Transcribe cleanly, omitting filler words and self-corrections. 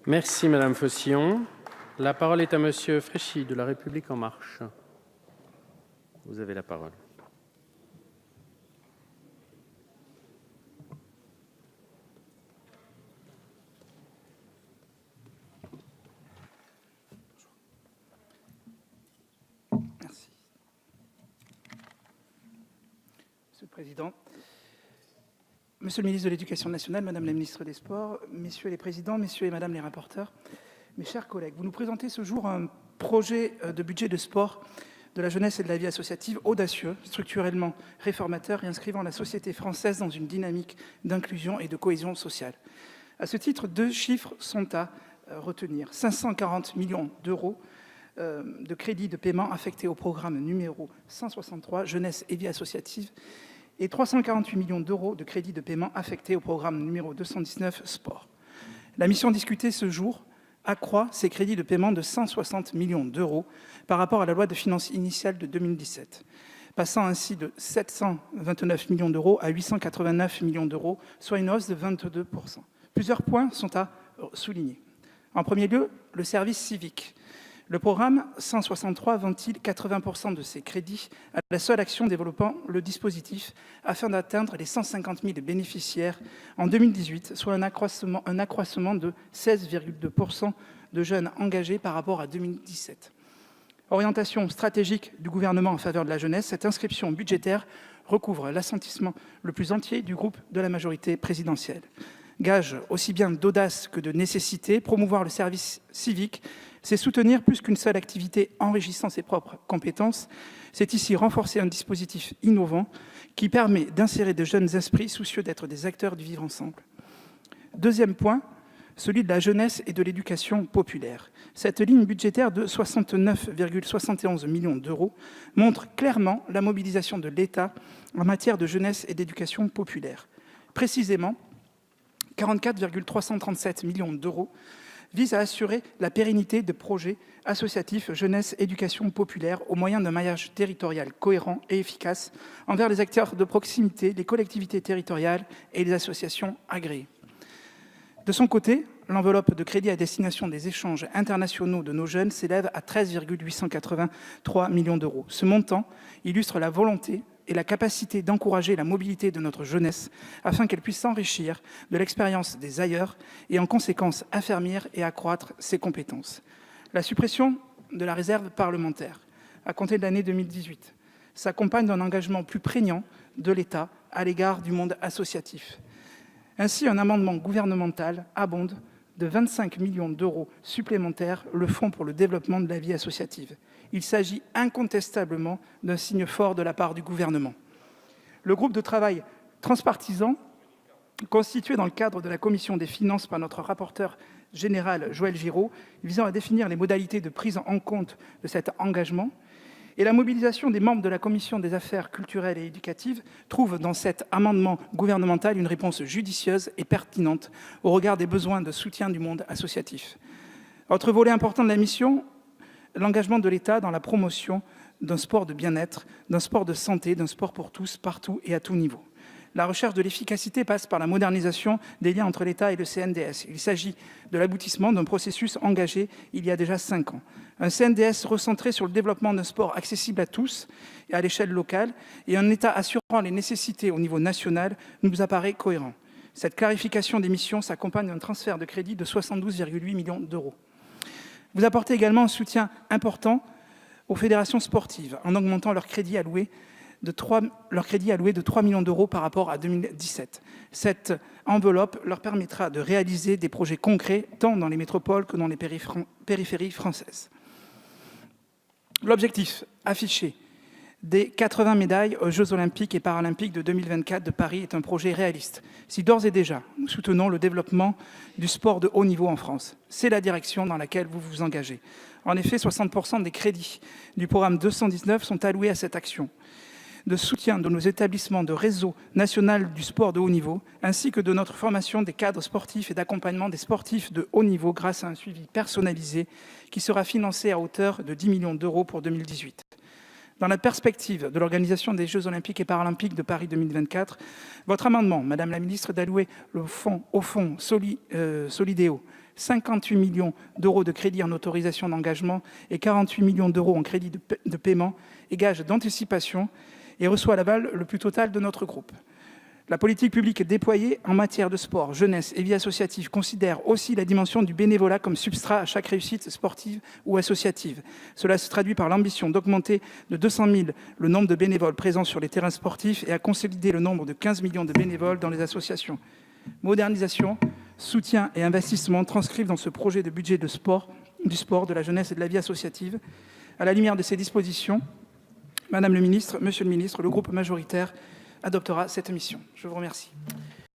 Merci Madame Faucillon. La parole est à Monsieur Fréchy de La République En Marche. Vous avez la parole. Merci. Monsieur le Président, Monsieur le ministre de l'Éducation nationale, Madame la ministre des Sports, Messieurs les présidents, Messieurs et Madame les rapporteurs, mes chers collègues, vous nous présentez ce jour un projet de budget de sport, de la jeunesse et de la vie associative audacieux, structurellement réformateur et inscrivant la société française dans une dynamique d'inclusion et de cohésion sociale. À ce titre, 2 chiffres sont à retenir. 540 millions d'euros de crédits de paiement affectés au programme numéro 163, Jeunesse et vie associative, et 348 millions d'euros de crédits de paiement affectés au programme numéro 219, Sport. La mission discutée ce jour accroît ces crédits de paiement de 160 millions d'euros par rapport à la loi de finances initiale de 2017, passant ainsi de 729 millions d'euros à 889 millions d'euros, soit une hausse de 22%. Plusieurs points sont à souligner. En premier lieu, le service civique. Le programme 163 ventile 80% de ses crédits à la seule action développant le dispositif afin d'atteindre les 150 000 bénéficiaires en 2018, soit un accroissement de 16,2% de jeunes engagés par rapport à 2017. Orientation stratégique du gouvernement en faveur de la jeunesse, cette inscription budgétaire recouvre l'assentiment le plus entier du groupe de la majorité présidentielle. Gage aussi bien d'audace que de nécessité, promouvoir le service civique, c'est soutenir plus qu'une seule activité enrichissant ses propres compétences. C'est ici renforcer un dispositif innovant qui permet d'insérer de jeunes esprits soucieux d'être des acteurs du vivre ensemble. Deuxième point, celui de la jeunesse et de l'éducation populaire. Cette ligne budgétaire de 69,71 millions d'euros montre clairement la mobilisation de l'État en matière de jeunesse et d'éducation populaire. Précisément, 44,337 millions d'euros vise à assurer la pérennité de projets associatifs jeunesse éducation populaire au moyen d'un maillage territorial cohérent et efficace envers les acteurs de proximité, les collectivités territoriales et les associations agréées. De son côté, l'enveloppe de crédit à destination des échanges internationaux de nos jeunes s'élève à 13,883 millions d'euros. Ce montant illustre la volonté et la capacité d'encourager la mobilité de notre jeunesse afin qu'elle puisse s'enrichir de l'expérience des ailleurs et en conséquence affermir et accroître ses compétences. La suppression de la réserve parlementaire à compter de l'année 2018 s'accompagne d'un engagement plus prégnant de l'État à l'égard du monde associatif. Ainsi, un amendement gouvernemental abonde de 25 millions d'euros supplémentaires le Fonds pour le développement de la vie associative. Il s'agit incontestablement d'un signe fort de la part du gouvernement. Le groupe de travail transpartisan, constitué dans le cadre de la commission des finances par notre rapporteur général Joël Giraud, visant à définir les modalités de prise en compte de cet engagement, et la mobilisation des membres de la commission des affaires culturelles et éducatives trouve dans cet amendement gouvernemental une réponse judicieuse et pertinente au regard des besoins de soutien du monde associatif. Autre volet important de la mission, l'engagement de l'État dans la promotion d'un sport de bien-être, d'un sport de santé, d'un sport pour tous, partout et à tout niveau. La recherche de l'efficacité passe par la modernisation des liens entre l'État et le CNDS. Il s'agit de l'aboutissement d'un processus engagé il y a déjà 5 ans. Un CNDS recentré sur le développement d'un sport accessible à tous et à l'échelle locale et un État assurant les nécessités au niveau national nous apparaît cohérent. Cette clarification des missions s'accompagne d'un transfert de crédit de 72,8 millions d'euros. Vous apportez également un soutien important aux fédérations sportives en augmentant leur crédit alloué de 3 millions d'euros par rapport à 2017. Cette enveloppe leur permettra de réaliser des projets concrets tant dans les métropoles que dans les périphéries françaises. L'objectif affiché des 80 médailles aux Jeux olympiques et paralympiques de 2024 de Paris est un projet réaliste. Si d'ores et déjà nous soutenons le développement du sport de haut niveau en France, c'est la direction dans laquelle vous vous engagez. En effet, 60% des crédits du programme 219 sont alloués à cette action de soutien de nos établissements de réseau national du sport de haut niveau, ainsi que de notre formation des cadres sportifs et d'accompagnement des sportifs de haut niveau grâce à un suivi personnalisé qui sera financé à hauteur de 10 millions d'euros pour 2018. Dans la perspective de l'organisation des Jeux olympiques et paralympiques de Paris 2024, votre amendement, Madame la ministre, d'allouer au fonds Solidéo 58 millions d'euros de crédits en autorisation d'engagement et 48 millions d'euros en crédits de paiement et gages d'anticipation et reçoit l'aval le plus total de notre groupe. La politique publique déployée en matière de sport, jeunesse et vie associative considère aussi la dimension du bénévolat comme substrat à chaque réussite sportive ou associative. Cela se traduit par l'ambition d'augmenter de 200 000 le nombre de bénévoles présents sur les terrains sportifs et à consolider le nombre de 15 millions de bénévoles dans les associations. Modernisation, soutien et investissement transcrivent dans ce projet de budget du sport, de la jeunesse et de la vie associative. À la lumière de ces dispositions, Madame le ministre, Monsieur le ministre, le groupe majoritaire adoptera cette mission. Je vous remercie.